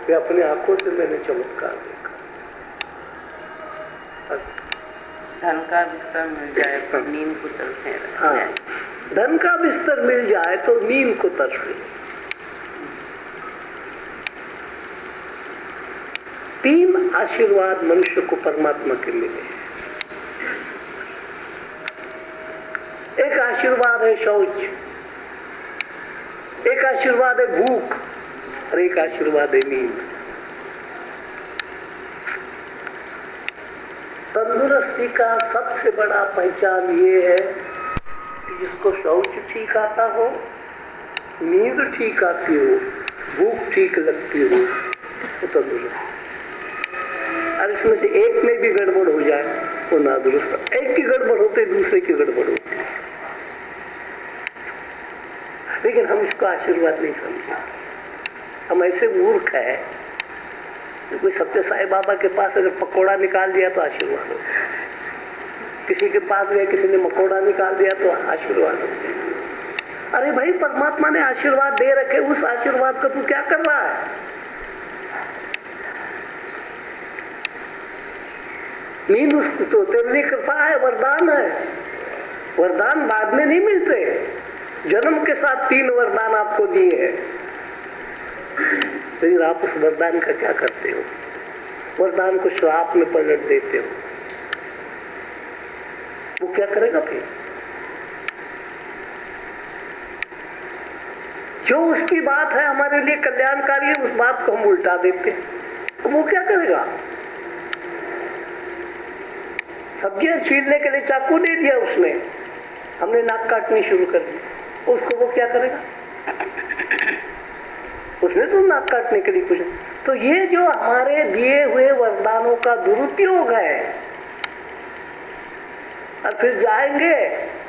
ये अपनी आंखों से मैंने चमत्कार देखा। धन का बिस्तर मिल जाए तो नींद को तरसे। हाँ, धन का बिस्तर मिल जाए तो नींद को तरसे। 3 आशीर्वाद मनुष्य को परमात्मा के मिले। एक आशीर्वाद है शौच, एक आशीर्वाद है भूख और एक आशीर्वाद है नींद। तंदुरुस्ती का सबसे बड़ा पहचान ये है कि जिसको शौच ठीक आता हो, नींद ठीक आती हो, भूख ठीक लगती हो, वो तंदुरुस्त। और इसमें से एक में भी गड़बड़ हो जाए वो नादुरुस्त। एक की गड़बड़ होते दूसरे की गड़बड़ होती। लेकिन हम इसको आशीर्वाद नहीं समझे। हम ऐसे मूर्ख है, कोई सत्य साई बाबा के पास अगर पकोड़ा निकाल दिया तो आशीर्वाद हो, किसी के पास गए किसी ने मकोड़ा निकाल दिया तो आशीर्वाद हो। अरे भाई, परमात्मा ने आशीर्वाद दे रखे, उस आशीर्वाद का तू क्या कर रहा है? नींद उसको तो तेरे लिए कृपा है, वरदान है। वरदान बाद में नहीं मिलते, जन्म के साथ 3 वरदान आपको दिए हैं। लेकिन आप उस वरदान का क्या करते हो? वरदान को श्राप में पलट देते हो। वो क्या करेगा फिर? जो उसकी बात है हमारे लिए कल्याणकारी है, उस बात को हम उल्टा देते हैं, तो वो क्या करेगा? सब्जियां छीलने के लिए चाकू दे दिया उसने, हमने नाक काटनी शुरू कर दी, उसको वो क्या करेगा? उसने तो नाक काटने के लिए कुछ। तो ये जो हमारे दिए हुए वरदानों का दुरुपयोग है, और फिर जाएंगे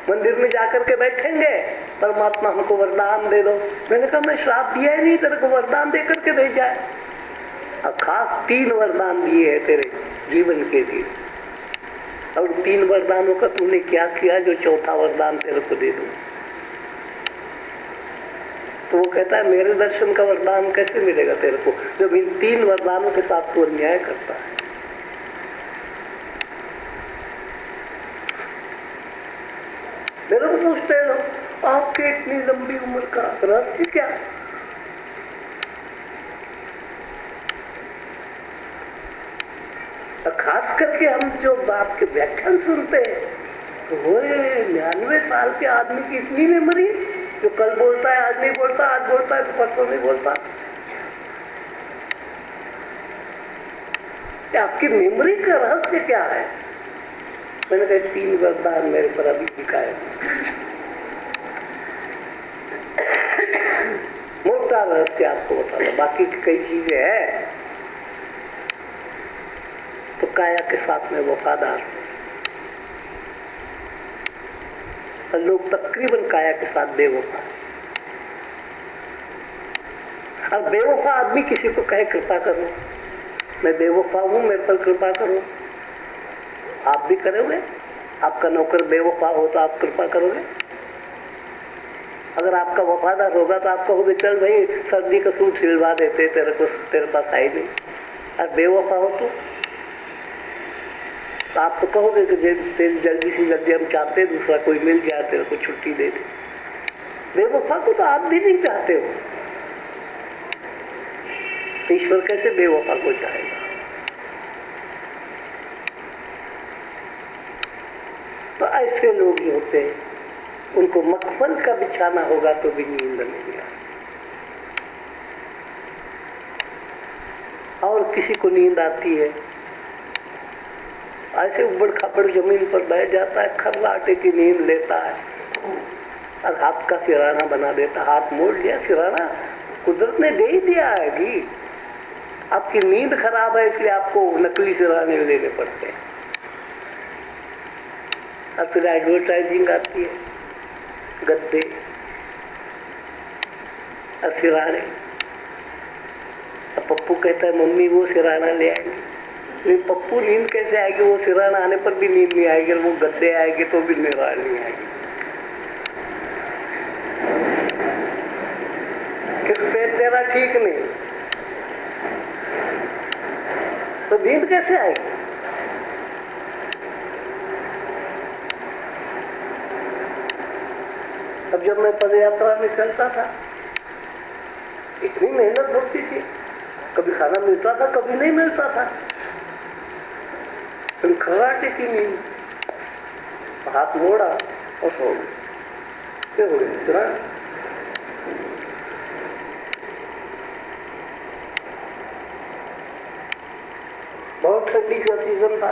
मंदिर में जाकर के बैठेंगे, परमात्मा हमको वरदान दे दो। मैंने कहा मैं श्राप दिया ही नहीं, तेरे को वरदान दे करके भेजा है। और खास 3 वरदान दिए हैं तेरे जीवन के लिए, और 3 वरदानों का तूने क्या किया जो 4था वरदान तेरे को दे दूं? तो वो कहता है मेरे दर्शन का वरदान कैसे मिलेगा तेरे को जब इन 3 वरदानों के साथ तू अन्याय करता है? मेरे को पूछते हैं लोग, आपके इतनी लंबी उम्र का रहस्य क्या? खास करके हम जो आपके व्याख्यान सुनते हैं, तो वो 99 साल के आदमी की इतनी मेमोरी, जो कल बोलता है आज नहीं बोलता, आज बोलता है तो परसों नहीं बोलता। आपकी मेमोरी का रहस्य क्या है? मैंने कहा 3 वरदान मेरे पर अभी दिखाए। मोटा रहस्य आपको बता दो, बाकी की कई चीजें हैं। तो काया के साथ में वफादार, और लोग तकरीबन काया के साथ बेवफा। और बेवफा आदमी किसी को कहे कृपा करो, मैं बेवफा हूं, मेरे पर कृपा करो, आप भी करोगे? आपका नौकर बेवफा हो तो आप कृपा करोगे? अगर आपका वफादार होगा तो आप कहोगे चल भाई सर्दी का सूट सिलवा देते, तेरे पास आई नहीं। और बेवफा हो तो आप तो कहोगे कि जल्दी से जल्दी हम चाहते हैं दूसरा कोई मिल जाए, तेरे को छुट्टी दे दे। बेवफा को तो आप भी नहीं चाहते हो, ईश्वर कैसे बेवफा को चाहेगा? तो ऐसे लोग ही होते हैं, उनको मखमल का बिछाना होगा तो भी नींद नहीं आए। और किसी को नींद आती है, ऐसे उबड़ खाबड़ जमीन पर बैठ जाता है, खर्राटे की नींद लेता है और हाथ का सिराना बना देता। हाथ मोड़ लिया, सिराना कुदरत ने दे ही दिया है कि आपकी नींद खराब है इसलिए आपको नकली सिराने लेने पड़ते हैं। और फिर एडवर्टाइजिंग आती है, गद्दे और सिराने। अब पप्पू कहता है मम्मी वो सिराना ले आएंगे। नहीं, पप्पू नींद कैसे आएगी? वो सिराना आने पर भी नींद नहीं आएगी, वो गद्दे आएंगे तो भी नींद नहीं आएगी। फिर पेट तेरा ठीक नहीं, तो नींद कैसे आएगी? अब जब मैं पद यात्रा में चलता था, इतनी मेहनत होती थी, कभी खाना मिलता था, कभी नहीं मिलता था। तुम खर्राटे की नींद, हाथ मोड़ा और सो गए। क्या हो गया? बहुत ठंडी का सीजन था,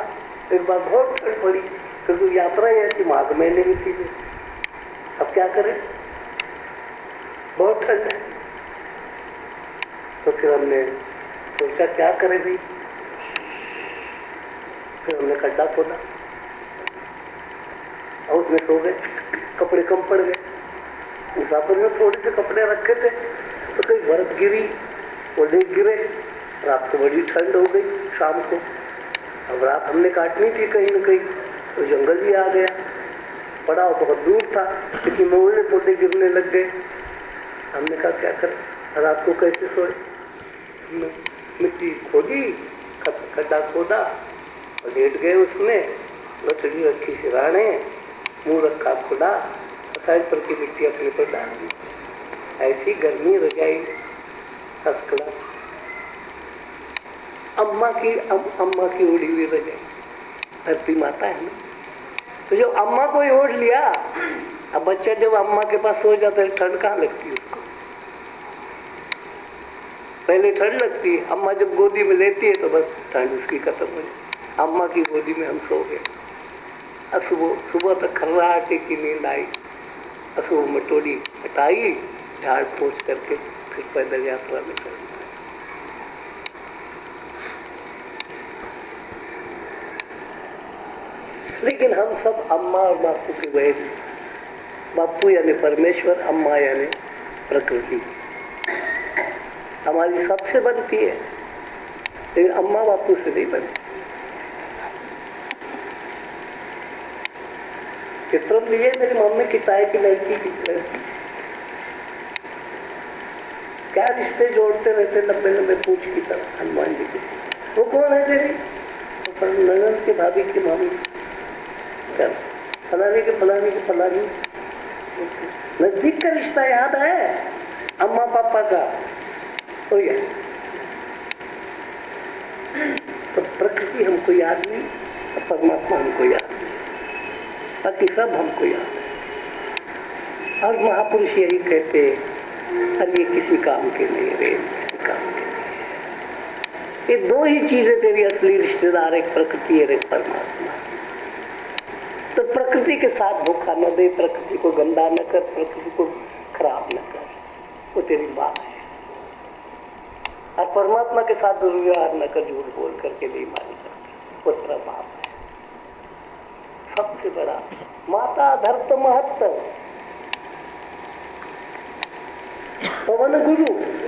एक बार बहुत ठंड पड़ी, क्योंकि यात्रा ही ऐसी माघ महीने में थी। अब क्या करें, बहुत ठंड है। तो फिर हमने सोचा क्या करें भाई। फिर हमने खड्डा खोदा और उसमें सो गए। कपड़े कम पड़ गए, मुसाफिर में थोड़े से कपड़े रखे थे, तो कहीं बर्फ गिरी, वो ले गिरे। रात को बड़ी ठंड हो गई। शाम को अब रात हमने काटनी थी कहीं न कहीं, तो जंगल भी आ गया। पड़ाव बहुत दूर था, लेकिन मोहल्ले पौधे गिरने लग गए। हमने कहा क्या करें, रात को कैसे सोए। मिट्टी खोदी, खड्डा खोदा और लेट गए उसमें। लकड़ी रखी सिराने, मुंह रखा खुला, साइड पर की मिट्टी अपने पर डाल दी। ऐसी गर्मी रजाई फर्स्ट क्लास। अम्मा की ओढ़ी हुई रजाई, धरती माता है ना। तो जब अम्मा को ही ओढ़ लिया, अब बच्चा जब अम्मा के पास सो जाता है, ठंड कहाँ लगती है उसको? पहले ठंड लगती है, अम्मा जब गोदी में लेती है तो बस ठंड उसकी खत्म हो जाती। अम्मा की गोदी में हम सो गए। सुबह तक खर्राटे की नींद आई। सुबह मटोली हटाई, झाड़ पोंछ करके फिर पैदल यात्रा में चल। लेकिन हम सब अम्मा और बापू के वैध। बापू यानी परमेश्वर, अम्मा यानी प्रकृति। हमारी सबसे बनती है, लेकिन अम्मा बापू से नहीं बनती। चित्र लिए मेरी मम्मी की ताई की लड़की की क्या रिश्ते जोड़ते रहते लंबे लंबे पूछ की तरह हनुमान जी की। वो कौन है तेरी? तो ननद के भाभी की मामी। क्या फलाने के फलाने के फलानी। नजदीक का रिश्ता याद है अम्मा पापा का हो गया। तो प्रकृति हमको याद नहीं, परमात्मा हमको याद नहीं, बाकी सब हमको याद है। और महापुरुष यही कहते, अरे ये किसी काम के नहीं रे, किसी काम के नहीं। ये दो ही चीजें तेरी असली रिश्तेदार, एक प्रकृति और एक परमात्मा। तो प्रकृति के साथ धोखा न दे, प्रकृति को गंदा न कर, प्रकृति को खराब न कर, वो तेरी बात है। और परमात्मा के साथ दुर्व्यवहार न कर, झूठ बोल करके बेईमानी करके, वो तेरा बाप है। सबसे बड़ा माता धर्त महत्व पवन गुरु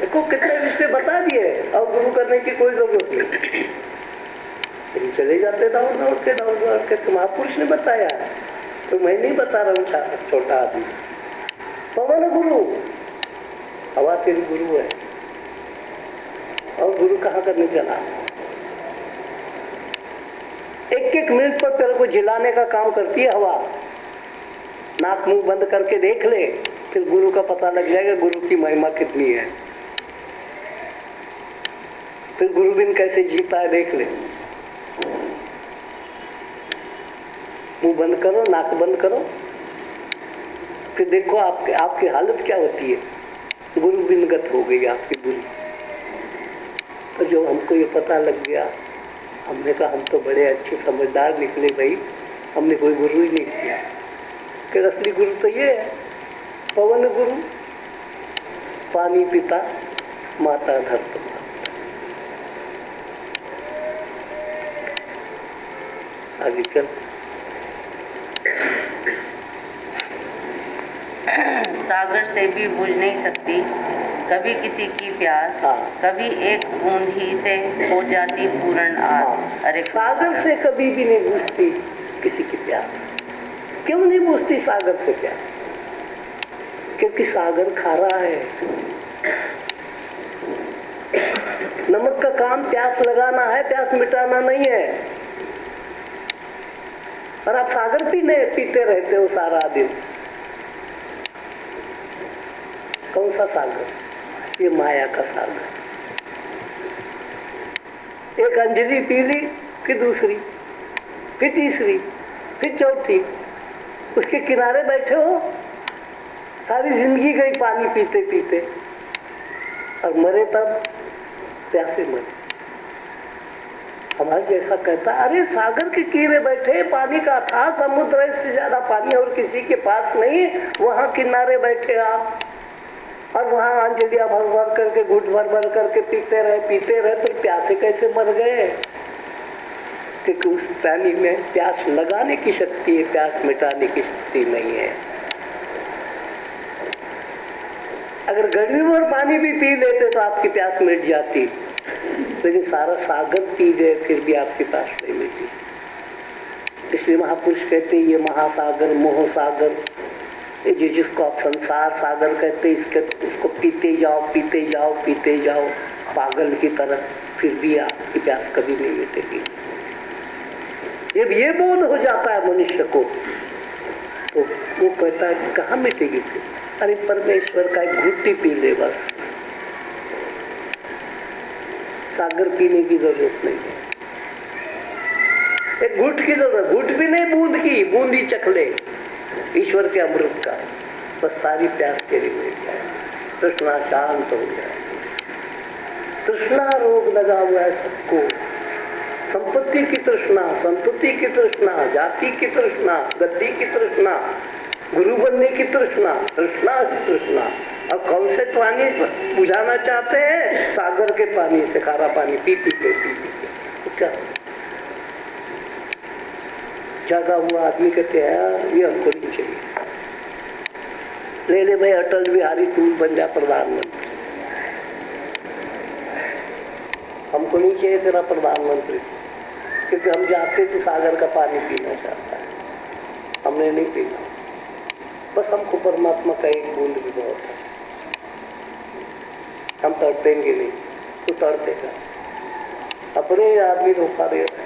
को कितने रिश्ते बता दिए, और गुरु करने की कोई जरूरत नहीं। लेकिन चले जाते दौड़ दौड़ के महापुरुष ने बताया, तो मैं नहीं बता रहा हूँ छोटा आदमी। पवन गुरु, हवा तेरी गुरु है। और गुरु कहाँ करने चला? एक एक मिनट पर तेरे को जिलाने का काम करती है हवा। नाक मुंह बंद करके देख ले, फिर गुरु का पता लग जाएगा गुरु की महिमा कितनी है। फिर गुरु बिन कैसे जीता है देख ले। मुंह बंद करो, नाक बंद करो, फिर देखो आपकी हालत क्या होती है। गुरु बिनगत हो गई आपकी गुरु। तो जो हमको ये पता लग गया, हमने कहा हम तो बड़े अच्छे समझदार निकले भाई, हमने कोई गुरु ही नहीं किया। कि असली गुरु तो ये है, पवन गुरु, पानी पिता, माता धरत माता। आगे चल। सागर से भी बुझ नहीं सकती कभी किसी की प्यास, कभी एक बूंद ही से हो जाती पूर्ण आस। अरे सागर से कभी भी नहीं बुझती किसी की प्यास। क्यों नहीं बुझती सागर से प्यास? क्योंकि सागर खारा है। नमक का काम प्यास लगाना है, प्यास मिटाना नहीं है। और आप सागर पीते रहते हो सारा दिन। कौन सा सागर? ये माया का सागर। एक अंजलि पी ली, फिर दूसरी, फिर तीसरी, फिर चौथी, उसके किनारे बैठे हो, सारी जिंदगी गई पानी पीते पीते, और मरे तब प्यासे मरे। हमारे जैसा कहता, अरे सागर के किनारे बैठे, पानी का था समुद्र से ज्यादा पानी और किसी के पास नहीं, वहां किनारे बैठे आप, और वहां अंजलियां भर भर करके, घुट भर भर करके पीते रहे, तो प्यासे कैसे मर गए? क्योंकि उस पानी में प्यास लगाने की शक्ति है, प्यास मिटाने की शक्ति नहीं है। अगर गड़वी भर पानी भी पी लेते तो आपकी प्यास मिट जाती, लेकिन सारा सागर पी गए फिर भी आपकी प्यास नहीं मिटी। इसलिए महापुरुष कहते ये महासागर, मोह सागर, ये जिसको आप संसार सागर कहते, इसको पीते जाओ पागल की तरह, फिर भी आपकी प्यास कभी नहीं मिटेगी। जब ये बोध हो जाता है मनुष्य को, तो वो कहता है कि कहाँ मिटेगी फिर? अरे परमेश्वर का एक घुट्टी पी ले बस, सागर पीने की जरूरत नहीं है। एक घुट की जरूरत, घुट भी नहीं, बूंदी चख ले ईश्वर के अमृत का, बस सारी प्यास तेरी मिट जाए, तृष्णा शांत हो जाए। तृष्णा रोग लगा हुआ है सबको, संपत्ति की तृष्णा, संतुति की तृष्णा, जाति की तृष्णा, गद्दी की तृष्णा, गुरु बनने की तृष्णा, तृष्णा। अब कौन से पानी बुझाना चाहते हैं? सागर के पानी से, खारा पानी पी पी के तो क्या जागा हुआ आदमी कहते हैं ये हमको नहीं चाहिए, ले भाई अटल बिहारी तू बन जा प्रधानमंत्री, हमको नहीं चाहिए तेरा प्रधानमंत्री, क्योंकि हम जाते थे सागर का पानी पीना चाहता है, हमने नहीं पीना, बस हमको परमात्मा का एक बूंद भी बहुत है, हम तड़पेंगे नहीं, तो तड़पेगा। अपने ही आदमी धोखा दे रहे हैं,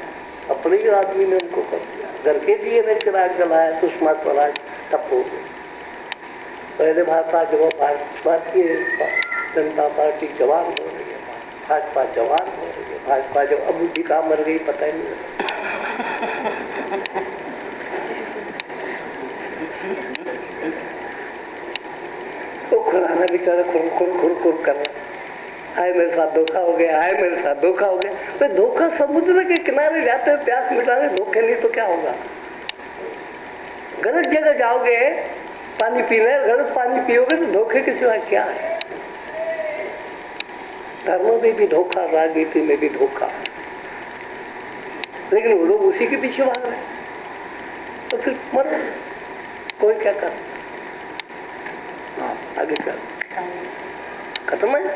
अपने ही आदमी ने उनको कर दिया, घर के दिए ने चिराग जलाया, सुषमा स्वराज तब हो गए। पहले भारतीय जनता पार्टी जवान हो रही है, भाजपा जवान हो रही है, भाजपा जब अब बुद्धि कहाँ मर गई पता ही नहीं। तो खुराना बेचारा खुर कर रहा, आए मेरे साथ धोखा हो गया, आए मेरे साथ धोखा हो गया। तो धोखा समुद्र के किनारे जाते हैं प्यास मिटाने, धोखे नहीं तो क्या होगा? गलत जगह जाओगे पानी पीने, गलत पानी पियोगे तो धोखे के सिवा क्या है? धर्म में भी धोखा, राजनीति में भी धोखा, लेकिन वो लोग उसी के पीछे भाग रहे, तो फिर मरो, कोई क्या कर। हाँ आगे चल, खत्म है।